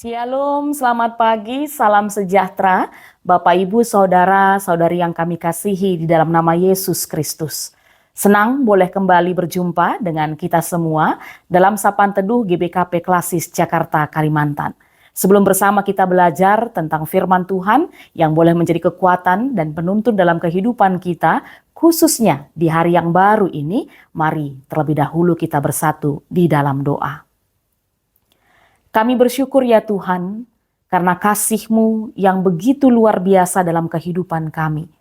Shalom, selamat pagi, salam sejahtera, Bapak Ibu, Saudara, Saudari yang kami kasihi di dalam nama Yesus Kristus. Senang boleh kembali berjumpa dengan kita semua dalam Sapaan Teduh GBKP Klasis Jakarta, Kalimantan. Sebelum bersama kita belajar tentang firman Tuhan yang boleh menjadi kekuatan dan penuntun dalam kehidupan kita, khususnya di hari yang baru ini, mari terlebih dahulu kita bersatu di dalam doa. Kami bersyukur ya Tuhan, karena kasih-Mu yang begitu luar biasa dalam kehidupan kami.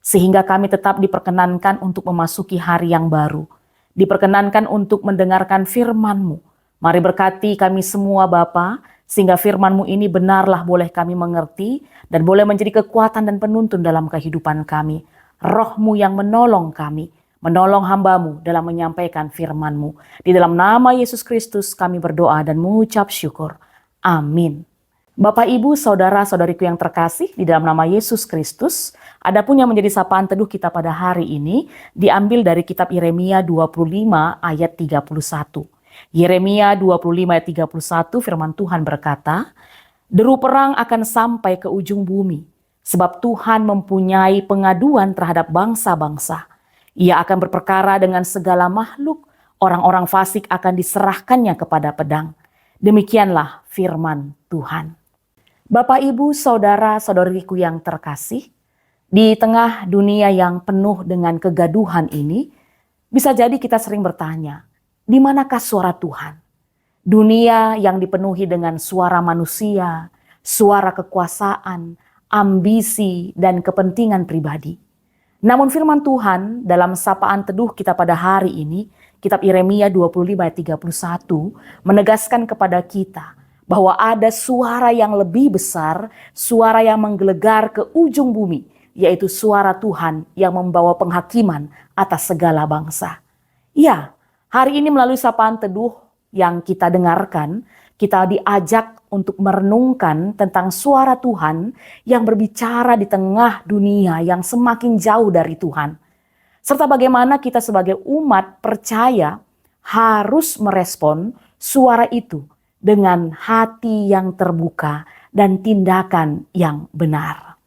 Sehingga kami tetap diperkenankan untuk memasuki hari yang baru. Diperkenankan untuk mendengarkan firman-Mu. Mari berkati kami semua Bapa, sehingga firman-Mu ini benarlah boleh kami mengerti dan boleh menjadi kekuatan dan penuntun dalam kehidupan kami. Roh-Mu yang menolong kami, menolong hamba-Mu dalam menyampaikan firman-Mu. Di dalam nama Yesus Kristus kami berdoa dan mengucap syukur. Amin. Bapak, Ibu, Saudara-saudariku yang terkasih di dalam nama Yesus Kristus, adapun yang menjadi sapaan teduh kita pada hari ini diambil dari kitab Yeremia 25 ayat 31. Yeremia 25 ayat 31 firman Tuhan berkata, "Deru perang akan sampai ke ujung bumi, sebab Tuhan mempunyai pengaduan terhadap bangsa-bangsa. Ia akan berperkara dengan segala makhluk, orang-orang fasik akan diserahkannya kepada pedang." Demikianlah firman Tuhan. Bapak, Ibu, Saudara-saudariku yang terkasih, di tengah dunia yang penuh dengan kegaduhan ini, bisa jadi kita sering bertanya, di manakah suara Tuhan? Dunia yang dipenuhi dengan suara manusia, suara kekuasaan, ambisi, dan kepentingan pribadi. Namun firman Tuhan dalam sapaan teduh kita pada hari ini, kitab Yeremia 25 ayat 31 menegaskan kepada kita bahwa ada suara yang lebih besar, suara yang menggelegar ke ujung bumi, yaitu suara Tuhan yang membawa penghakiman atas segala bangsa. Ya, hari ini melalui sapaan teduh yang kita dengarkan, kita diajak untuk merenungkan tentang suara Tuhan yang berbicara di tengah dunia yang semakin jauh dari Tuhan. Serta bagaimana kita sebagai umat percaya harus merespon suara itu dengan hati yang terbuka dan tindakan yang benar.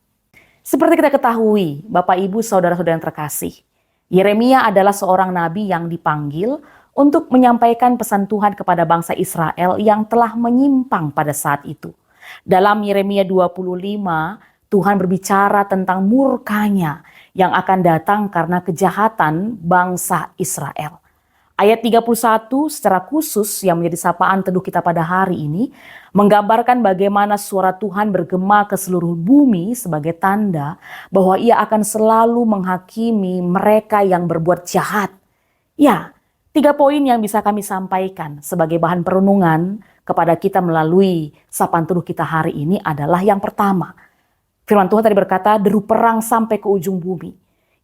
Seperti kita ketahui, Bapak, Ibu, Saudara-saudara yang terkasih, Yeremia adalah seorang nabi yang dipanggil untuk menyampaikan pesan Tuhan kepada bangsa Israel yang telah menyimpang pada saat itu. Dalam Yeremia 25, Tuhan berbicara tentang murkanya yang akan datang karena kejahatan bangsa Israel. Ayat 31 secara khusus yang menjadi sapaan teduh kita pada hari ini menggambarkan bagaimana suara Tuhan bergema ke seluruh bumi sebagai tanda bahwa Ia akan selalu menghakimi mereka yang berbuat jahat. Ya, 3 poin yang bisa kami sampaikan sebagai bahan perenungan kepada kita melalui sapaan teduh kita hari ini adalah yang pertama. Firman Tuhan tadi berkata, deru perang sampai ke ujung bumi.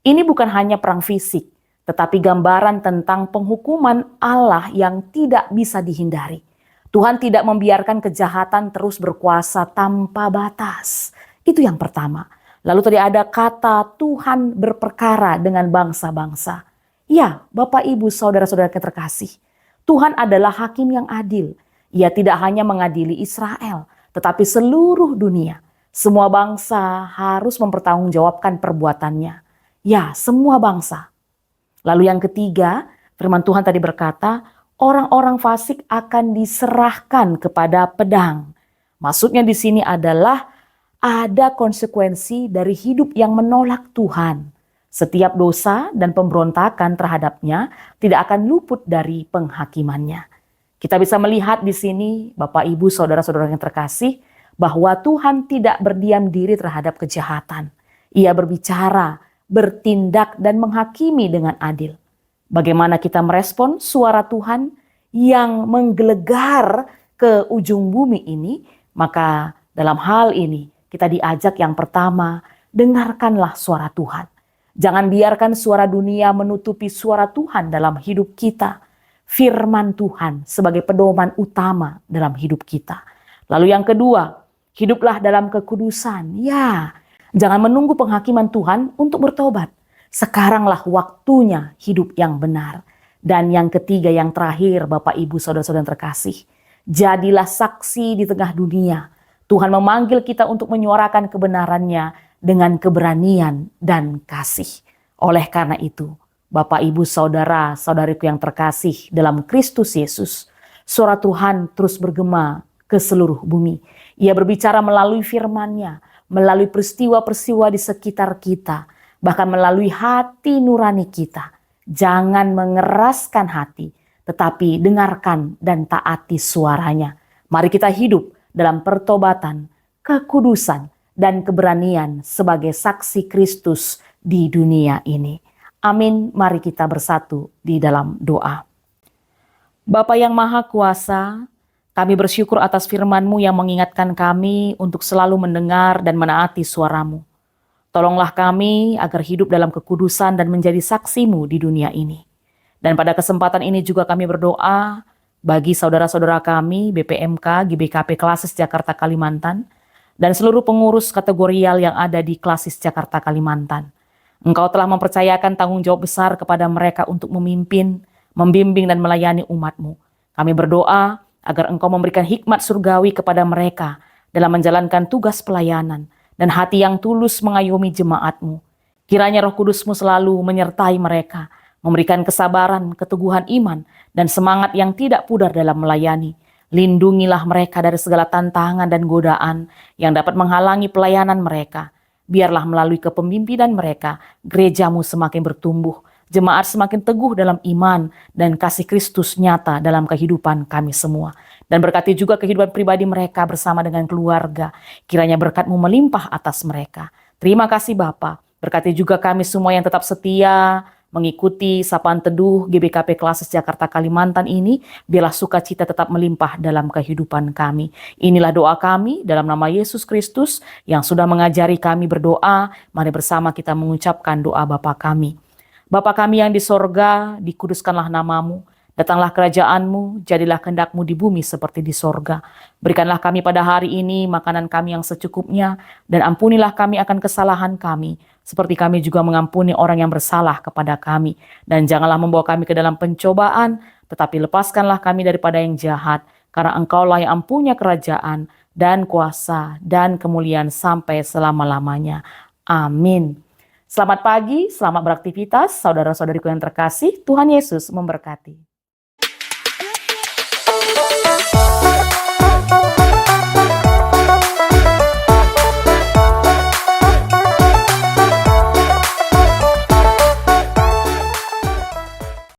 Ini bukan hanya perang fisik, tetapi gambaran tentang penghukuman Allah yang tidak bisa dihindari. Tuhan tidak membiarkan kejahatan terus berkuasa tanpa batas. Itu yang pertama. Lalu tadi ada kata Tuhan berperkara dengan bangsa-bangsa. Ya, Bapak, Ibu, Saudara-saudara yang terkasih, Tuhan adalah hakim yang adil. Ia tidak hanya mengadili Israel, tetapi seluruh dunia. Semua bangsa harus mempertanggungjawabkan perbuatannya. Ya, semua bangsa. Lalu yang ketiga, firman Tuhan tadi berkata, orang-orang fasik akan diserahkan kepada pedang. Maksudnya di sini adalah ada konsekuensi dari hidup yang menolak Tuhan. Setiap dosa dan pemberontakan terhadapnya tidak akan luput dari penghakimannya. Kita bisa melihat di sini, Bapak, Ibu, Saudara-saudara yang terkasih, bahwa Tuhan tidak berdiam diri terhadap kejahatan. Ia berbicara, bertindak, dan menghakimi dengan adil. Bagaimana kita merespon suara Tuhan yang menggelegar ke ujung bumi ini? Maka dalam hal ini kita diajak yang pertama, dengarkanlah suara Tuhan. Jangan biarkan suara dunia menutupi suara Tuhan dalam hidup kita. Firman Tuhan sebagai pedoman utama dalam hidup kita. Lalu yang kedua, hiduplah dalam kekudusan. Ya, jangan menunggu penghakiman Tuhan untuk bertobat. Sekaranglah waktunya hidup yang benar. Dan yang ketiga, yang terakhir, Bapak, Ibu, Saudara-saudara yang terkasih, Jadilah saksi di tengah dunia. Tuhan memanggil kita untuk menyuarakan kebenarannya dengan keberanian dan kasih. Oleh karena itu, Bapak, Ibu, Saudara, Saudariku yang terkasih dalam Kristus Yesus, suara Tuhan terus bergema ke seluruh bumi. Ia berbicara melalui firman-Nya, melalui peristiwa-peristiwa di sekitar kita, bahkan melalui hati nurani kita. Jangan mengeraskan hati, tetapi dengarkan dan taati suaranya. Mari kita hidup dalam pertobatan, kekudusan, dan keberanian sebagai saksi Kristus di dunia ini. Amin. Mari kita bersatu di dalam doa. Bapa yang Maha Kuasa, kami bersyukur atas firman-Mu yang mengingatkan kami untuk selalu mendengar dan menaati suara-Mu. Tolonglah kami agar hidup dalam kekudusan dan menjadi saksi-Mu di dunia ini. Dan pada kesempatan ini juga kami berdoa bagi saudara-saudara kami BPMK, GBKP Klasis Jakarta Kalimantan, dan seluruh pengurus kategorial yang ada di Klasis Jakarta Kalimantan. Engkau telah mempercayakan tanggung jawab besar kepada mereka untuk memimpin, membimbing dan melayani umat-Mu. Kami berdoa agar Engkau memberikan hikmat surgawi kepada mereka dalam menjalankan tugas pelayanan dan hati yang tulus mengayomi jemaat-Mu. Kiranya Roh Kudus-Mu selalu menyertai mereka, memberikan kesabaran, keteguhan iman, dan semangat yang tidak pudar dalam melayani. Lindungilah mereka dari segala tantangan dan godaan yang dapat menghalangi pelayanan mereka. Biarlah melalui kepemimpinan mereka, gereja-Mu semakin bertumbuh, jemaat semakin teguh dalam iman, dan kasih Kristus nyata dalam kehidupan kami semua. Dan berkati juga kehidupan pribadi mereka bersama dengan keluarga. Kiranya berkat-Mu melimpah atas mereka. Terima kasih Bapa. Berkati juga kami semua yang tetap setia mengikuti sapaan teduh GBKP Klasis Jakarta Kalimantan ini. Biarlah sukacita tetap melimpah dalam kehidupan kami. Inilah doa kami dalam nama Yesus Kristus yang sudah mengajari kami berdoa. Mari bersama kita mengucapkan doa Bapa kami. Bapa kami yang di sorga, dikuduskanlah nama-Mu. Datanglah kerajaan-Mu, jadilah kehendak-Mu di bumi seperti di sorga. Berikanlah kami pada hari ini makanan kami yang secukupnya, dan ampunilah kami akan kesalahan kami, seperti kami juga mengampuni orang yang bersalah kepada kami. Dan janganlah membawa kami ke dalam pencobaan, tetapi lepaskanlah kami daripada yang jahat, karena Engkaulah yang punya kerajaan, dan kuasa, dan kemuliaan sampai selama-lamanya. Amin. Selamat pagi, selamat beraktivitas, saudara-saudariku yang terkasih, Tuhan Yesus memberkati.